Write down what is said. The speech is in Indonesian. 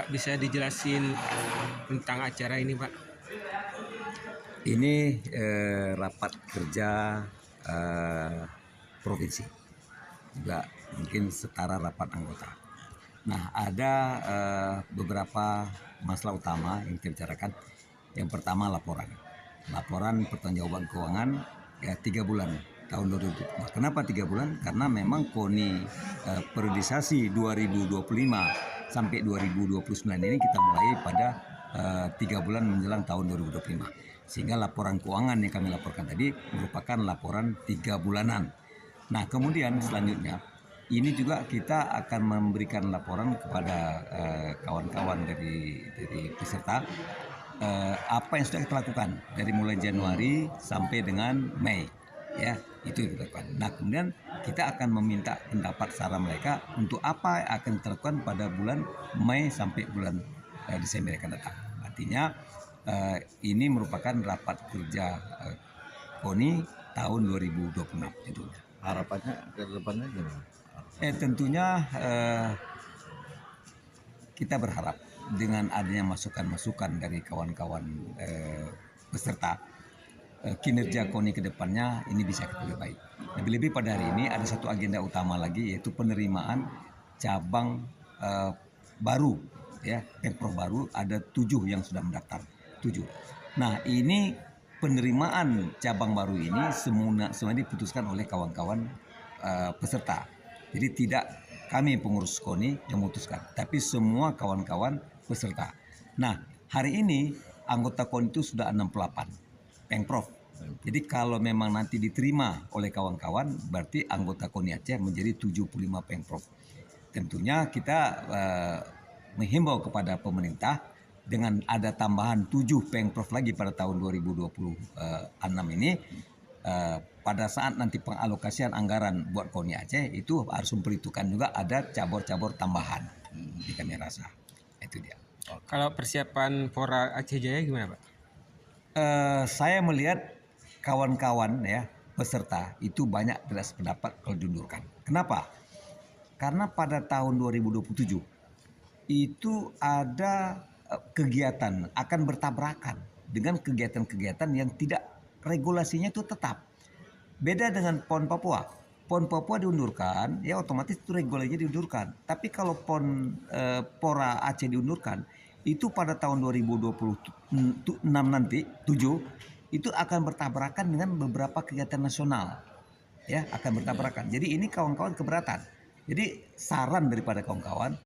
Pak, bisa dijelasin tentang acara ini, Pak? Ini rapat kerja provinsi, juga mungkin setara rapat anggota. Nah, ada beberapa masalah utama yang kita bicarakan. Yang pertama laporan pertanggungjawaban keuangan ya 3 bulan tahun 2020. Kenapa 3 bulan? Karena memang KONI periodisasi 2025 sampai 2029 ini kita mulai pada 3 bulan menjelang tahun 2025. Sehingga laporan keuangan yang kami laporkan tadi merupakan laporan 3 bulanan. Nah, kemudian selanjutnya ini juga kita akan memberikan laporan kepada kawan-kawan dari peserta apa yang sudah kita lakukan dari mulai Januari sampai dengan Mei, ya itu kita lakukan. Nah, kemudian kita akan meminta pendapat saran mereka untuk apa yang akan kita lakukan pada bulan Mei sampai bulan Desember yang akan datang. Artinya ini merupakan rapat kerja KONI tahun 2026 itu. Harapannya ke depannya gimana? Tentunya kita berharap dengan adanya masukan-masukan dari kawan-kawan peserta, kinerja KONI ke depannya ini bisa lebih baik. Lebih-lebih pada hari ini ada satu agenda utama lagi, yaitu penerimaan cabang baru, ya, Pemprov baru ada 7 yang sudah mendaftar, 7. Nah, ini penerimaan cabang baru ini semua diputuskan oleh kawan-kawan peserta. Jadi tidak kami pengurus KONI yang memutuskan, tapi semua kawan-kawan peserta. Nah, hari ini anggota KONI itu sudah 68 Pemprov. Jadi kalau memang nanti diterima oleh kawan-kawan, berarti anggota KONI Aceh menjadi 75 Pemprov. Tentunya kita menghimbau kepada pemerintah dengan ada tambahan 7 Pemprov lagi pada tahun 2026 ini, pada saat nanti pengalokasian anggaran buat KONI Aceh itu harus memperhitungkan juga ada cabur-cabur tambahan. Di kami rasa itu dia. Kalau persiapan Pora Aceh Jaya gimana, Pak? Saya melihat kawan-kawan ya peserta itu banyak tidak sependapat kalau diundurkan. Kenapa? Karena pada tahun 2027 itu ada kegiatan akan bertabrakan dengan kegiatan-kegiatan yang tidak regulasinya itu tetap. Beda dengan PON Papua. PON Papua diundurkan, ya otomatis itu regulasinya diundurkan. Tapi kalau PON Pora Aceh diundurkan, itu pada tahun 2026 nanti 7 itu akan bertabrakan dengan beberapa kegiatan nasional. Ya, akan bertabrakan. Jadi ini kawan-kawan keberatan. Jadi saran daripada kawan-kawan